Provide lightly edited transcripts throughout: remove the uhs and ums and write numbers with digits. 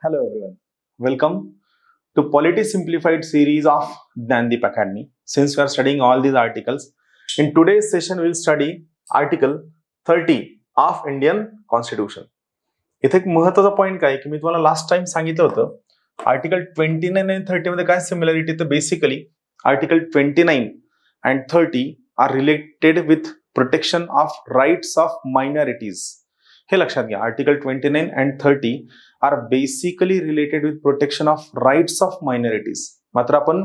Hello everyone. Welcome to Polity Simplified series of Jnandeep Academy. Since we are studying all these articles, in today's session we will study Article 30 of Indian Constitution. इथे एक महत्त्वाचा point काय की मी तुम्हाला last time सांगितलं होतं article 29 आणि 30 मध्ये काय सिमिलरिटी तर basically article 29 and 30 are related with protection of rights of minorities. हे लक्षात घ्या, article 29 and 30 are basically related with protection of rights of minorities. मात्र आपण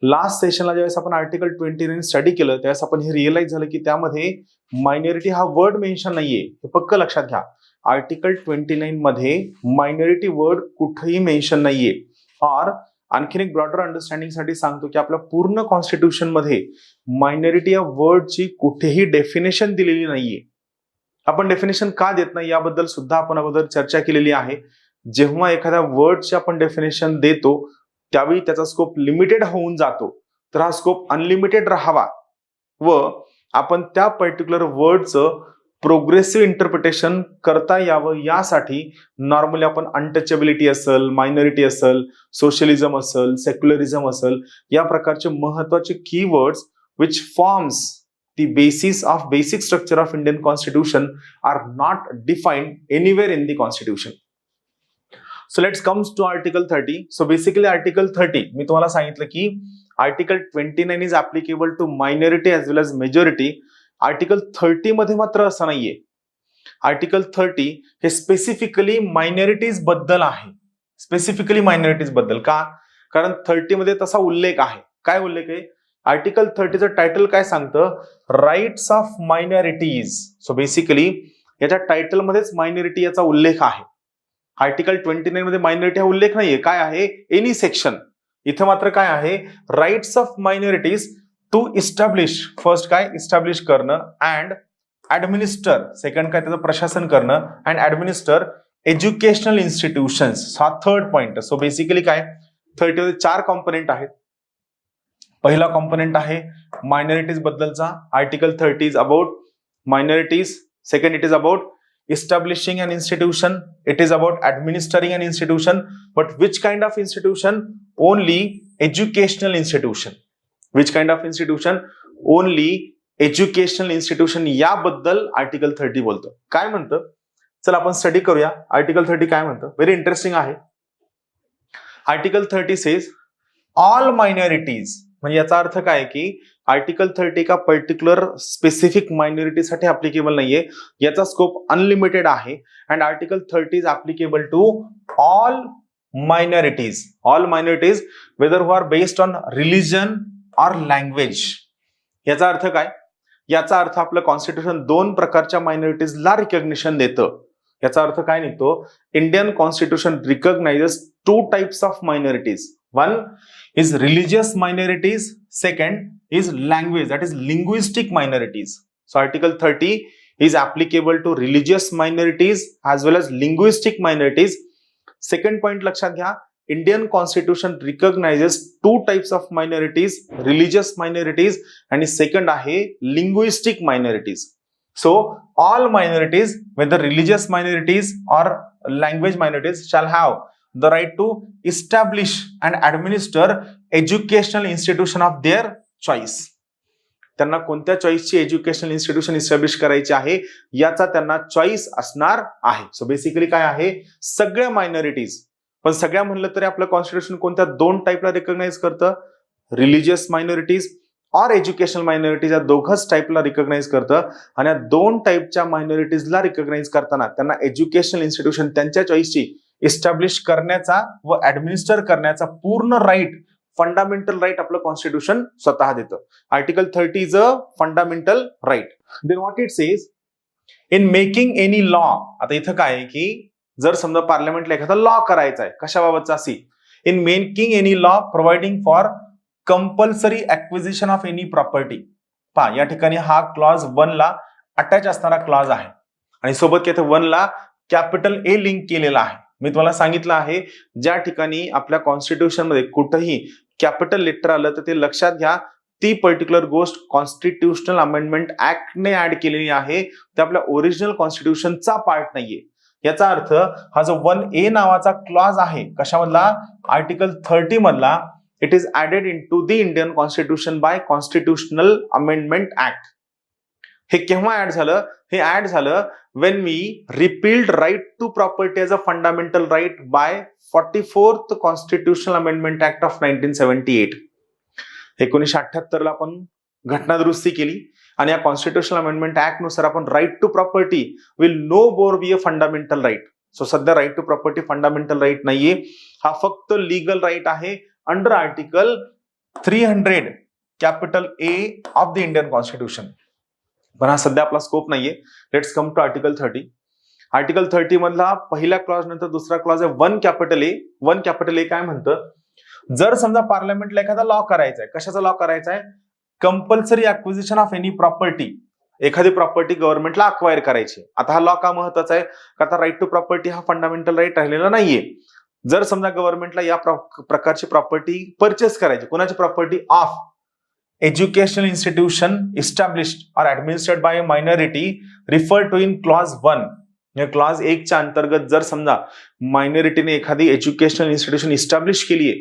लास्ट सेशनला ज्यावेळेस आपण आर्टिकल 29 स्टडी केलं त्यावेळेस आपण हे रिअलाइज झालं की त्यामध्ये मायनॉरिटी हा वर्ड मेन्शन नाहीये. हे पक्क लक्षात घ्या, आर्टिकल 29 मध्ये मायनॉरिटी वर्ड कुठेही मेन्शन नाहीये. और आणखीन एक ब्रॉडर अंडरस्टँडिंग साठी सांगतो की आपल्या पूर्ण कॉन्स्टिट्यूशन मध्ये मायनॉरिटी या वर्डची कुठेही डेफिनेशन दिलेली नाहीये. आपण डेफिनेशन का देत नाही याबद्दल सुद्धा आपण अगोदर चर्चा केलेली आहे. जेव्हा एखाद्या वर्डची आपण डेफिनेशन देतो त्यावेळी त्याचा स्कोप लिमिटेड होऊन जातो, तर हा स्कोप अनलिमिटेड राहावा व आपण त्या पर्टिक्युलर वर्डचं प्रोग्रेसिव्ह इंटरप्रिटेशन करता यावं यासाठी नॉर्मली आपण अनटचेबिलिटी असेल, मायनॉरिटी असेल, सोशलिझम असेल, सेक्युलरिझम असेल, या प्रकारचे महत्वाचे keywords which forms the basis of basic structure of Indian Constitution are not defined anywhere in the Constitution. So let's comes to Article 30. So basically Article 30 मी तुम्हाला सांगितलं की Article 29 is applicable to minority as well as majority. Article 30 मध्ये मात्र असं नाहीये. Article 30 हे specifically minorities बद्दल आहे. स्पेसिफिकली मायनॉरिटीज बद्दल का? कारण 30 मध्ये तसा उल्लेख आहे. काय उल्लेख आहे? आर्टिकल 30चं टायटल काय सांगतं? Rights of minorities. So basically याच्या टायटल मध्येच मायनॉरिटी याचा उल्लेख आहे. आर्टिकल 29 मध्ये मायनॉरिटी हा उल्लेख नाहीये. काय आहे? Any section. इथे मात्र काय आहे? Rights of minorities to establish. First काय? इस्टॅब्लिश करणं अँड ऍडमिनिस्टर. सेकंड काय? त्याचं प्रशासन करणं अँड ऍडमिनिस्टर एज्युकेशनल इन्स्टिट्यूशन्स. हा थर्ड पॉइंट. सो बेसिकली काय? 30 मध्ये 4 कॉम्पोनेंट आहेत. पहिला कॉम्पोनेंट आहे मायनॉरिटीज बद्दलचा. Article 30 is about minorities. Second, it is about establishing an institution. It is about administering an institution. But which kind of institution? Only educational institution. Which kind of institution? Only educational institution. याबद्दल article 30 बोलतो. काय म्हणतं? चला आपण study करूया. Article 30 काय म्हणतं? Very interesting आहे. Article 30 says all minorities. म्हणजे याचा अर्थ काय की आर्टिकल 30 का पर्टिक्युलर स्पेसिफिक मायनॉरिटीसाठी ऍप्लिकेबल नाहीये. याचा स्कोप अनलिमिटेड आहे. And article 30 is applicable to all minorities. All minorities whether who are based on religion or language. याचा अर्थ काय? याचा अर्थ आपलं कॉन्स्टिट्यूशन 2 प्रकारच्या मायनॉरिटीजला रिकॉग्निशन देतं. याचा अर्थ काय निघतो? Indian constitution recognises 2 types of minorities. One is religious minorities. Second is language, that is linguistic minorities. So Article 30 is applicable to religious minorities as well as linguistic minorities. Second point लक्षात घ्या, Indian Constitution recognizes 2 types of minorities, religious minorities and second आहे linguistic minorities. So all minorities, whether religious minorities or language minorities, shall have the right to establish and administer educational institution of their choice. त्यांना कोणत्या चॉईसची educational institution establish करायची आहे याचा त्यांना choice असणार आहे. So basically काय आहे? सगळ्या मायनॉरिटीज. पण सगळ्या म्हणलं तरी आपलं कॉन्स्टिट्यूशन कोणत्या 2 टाइपला रिकॉग्नाइज करतं? रिलीजियस मायनॉरिटीज और एज्युकेशनल मायनॉरिटीज या दोघच टाइपला रिकॉग्नाइज करतं. आणि या 2 टाइपच्या मायनॉरिटीजला रिकॉग्नाइज करताना त्यांना एज्युकेशनल इन्स्टिट्यूशन त्यांच्या चॉईसची इस्टॅब्लिश करण्याचा व ऍडमिनिस्टर करण्याचा पूर्ण राईट, फंडामेंटल राईट आपलं कॉन्स्टिट्यूशन स्वतः देतं. Article 30 is a fundamental right. Then what it says in making any law. आता इथं काय आहे की जर समजा पार्लमेंटला एखादा लॉ करायचा आहे, कशाबाबतचा असेल? In making any law providing for compulsory acquisition of any property. पहा या ठिकाणी हा क्लॉज 1 ला अटॅच असणारा क्लॉज आहे आणि सोबत काय 1 ला कॅपिटल ए लिंक केलेला आहे. मी तुम्हाला सांगितलं आहे ज्या ठिकाणी आपल्या कॉन्स्टिट्यूशन मध्ये कुठेही कॅपिटल लेटर आलं तर ते लक्षात घ्या, ती पर्टिक्युलर गोष्ट कॉन्स्टिट्यूशनल अमेंडमेंट ऍक्टने ऍड केलेली आहे. ते आपल्या ओरिजिनल कॉन्स्टिट्यूशनचा पार्ट नाहीये. याचा अर्थ हा जो 1A नावाचा क्लॉज आहे कशामधला, आर्टिकल 30 मधला, it is added into the Indian constitution by constitutional amendment act. हे केव्हा ऍड झालं? हे ऍड झालं when we repealed right to property as a fundamental right by 44th Constitutional Amendment Act of 1978. 1978 ला आपण घटना दुरुस्ती केली आणि या कॉन्स्टिट्युशनल अमेंडमेंट ऍक्ट नुसार आपण right to property will no more be a fundamental right. So सध्या right to property fundamental right नाहीये, हा फक्त लीगल राईट आहे under article 300 capital A of the Indian constitution. पण हा सध्या आपला स्कोप नाहीये. Let's come to article 30. Article 30 मधला पहिल्या क्लॉज नंतर दुसरा क्लॉज आहे 1 कॅपिटल ए. 1 कॅपिटल ए काय म्हणतं, जर समजा पार्लमेंटला एखादा लॉ करायचा आहे, कशाचा लॉ करायचा आहे, compulsory acquisition of any property, एखादी प्रॉपर्टी गव्हर्नमेंटला अक्वायर करायची. आता हा लॉ का महत्वाचा आहे, का आता राईट टू प्रॉपर्टी हा फंडामेंटल राईट राहिलेला नाहीये. जर समजा गव्हर्नमेंटला या प्रकारची प्रॉपर्टी परचेस करायची, कोणाची property, of educational institution established or administered by a minority referred to in clause 1. या क्लॉज 1 च्या अंतर्गत जर समजा मायनॉरिटीने एखादी एज्युकेशनल इन्स्टिट्यूशन इस्टॅब्लिश केली आहे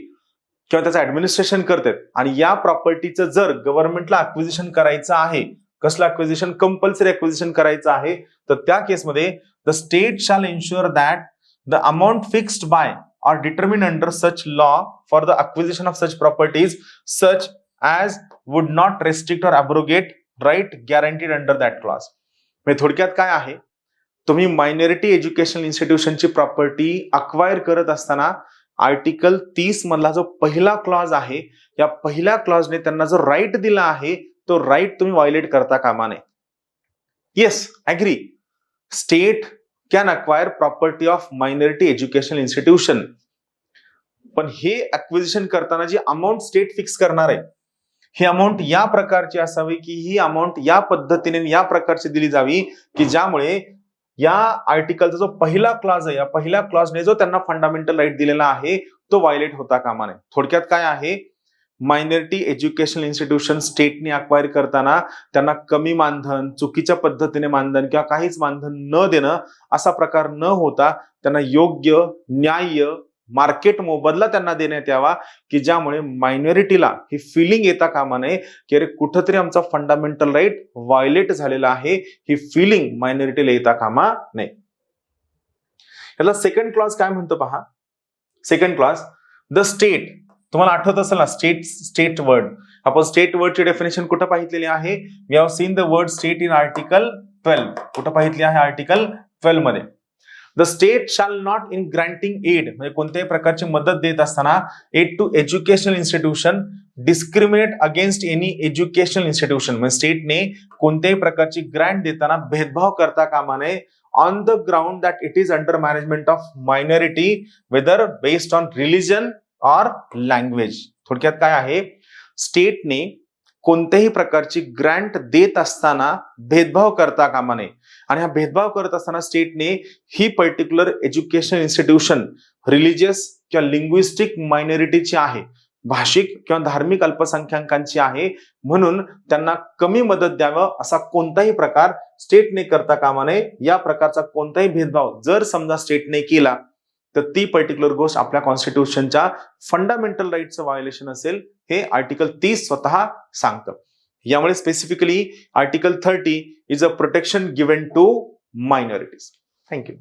किंवा त्याचं ऍडमिनिस्ट्रेशन करतात आणि या प्रॉपर्टीचं जर गव्हर्नमेंटला अक्विजिशन करायचं आहे, कसलं अक्विजिशन, कंपल्सरी अक्विजिशन करायचं आहे, तर त्या केसमध्ये the state shall ensure that the amount fixed by or determined under such law for the acquisition of such properties such as would not restrict or abrogate right guaranteed under that clause. म्हणजे थोडक्यात काय आहे, तुम्ही minority educational इन्स्टिट्यूशनची property acquire करत असताना article 30 मधला जो पहिला क्लॉज आहे, या पहिल्या क्लॉजने त्यांना जो राईट दिला आहे तो राईट तुम्ही व्हायोलेट करता कामा नये. Yes, agree, state can acquire property of minority educational institution, पण हे अक्विजिशन करताना जी अमाऊंट स्टेट फिक्स करणार आहे, ही अमाऊंट या प्रकारची असावी की ही अमाऊंट या पद्धतीने या प्रकारची दिली जावी की ज्यामुळे या आर्टिकलचा जो पहिला क्लॉज आहे, या पहिल्या क्लॉजने जो त्यांना फंडामेंटल राईट दिलेला आहे तो व्हायोलेट होता कामा नये. थोडक्यात काय आहे, मायनॉरिटी एज्युकेशनल इन्स्टिट्यूशन स्टेटने अक्वायर करताना त्यांना कमी मानधन, चुकीच्या पद्धतीने मानधन किंवा काहीच मानधन न देणं असा प्रकार न होता त्यांना योग्य न्याय्य मार्केट मोबदला त्यांना देण्यात यावा की ज्यामुळे मायनॉरिटीला ही फिलिंग येता कामा नये की अरे कुठंतरी आमचा फंडामेंटल राईट व्हायोलेट झालेला आहे, ही फिलिंग मायनॉरिटीला येता कामा नये. याला सेकंड क्लॉज काय म्हणतो पहा. सेकंड क्लॉज, द स्टेट, तुम्हाला आठवत असेल ना स्टेट वर्ड, आपण स्टेट वर्डची डेफिनेशन कुठं पाहितलेली आहे, we have seen the word state in article 12. कुठं पाहितली आहे, आर्टिकल 12 मध्ये. The state shall not in granting aid, म्हणजे कोणत्याही प्रकारची मदत देत असताना, aid to educational institution discriminate against any educational institution, म्हणजे स्टेटने कोणत्याही प्रकारची ग्रँट देताना भेदभाव करता कामा नये on the ground that it is under management of minority whether based on religion or language. थोडक्यात काय आहे, स्टेटने कोणत्याही प्रकारची ग्रँट देत असताना भेदभाव करता कामा नये आणि हा भेदभाव करत असताना स्टेटने ही पर्टिक्युलर एज्युकेशनल इन्स्टिट्यूशन रिलिजियस किंवा लिंग्विस्टिक मायनॉरिटीची आहे, भाषिक किंवा धार्मिक अल्पसंख्याकांची आहे, म्हणून त्यांना कमी मदत द्यावं असा कोणताही प्रकार स्टेटने करता कामा नये. या प्रकारचा कोणताही भेदभाव जर समजा स्टेटने केला तर ती पर्टिक्युलर गोष्ट आपल्या कॉन्स्टिट्यूशनच्या फंडामेंटल राईटचं व्हायोलेशन असेल, हे आर्टिकल 30 स्वतः सांगतं. यामुळे specifically article 30 is a protection given to minorities. Thank you.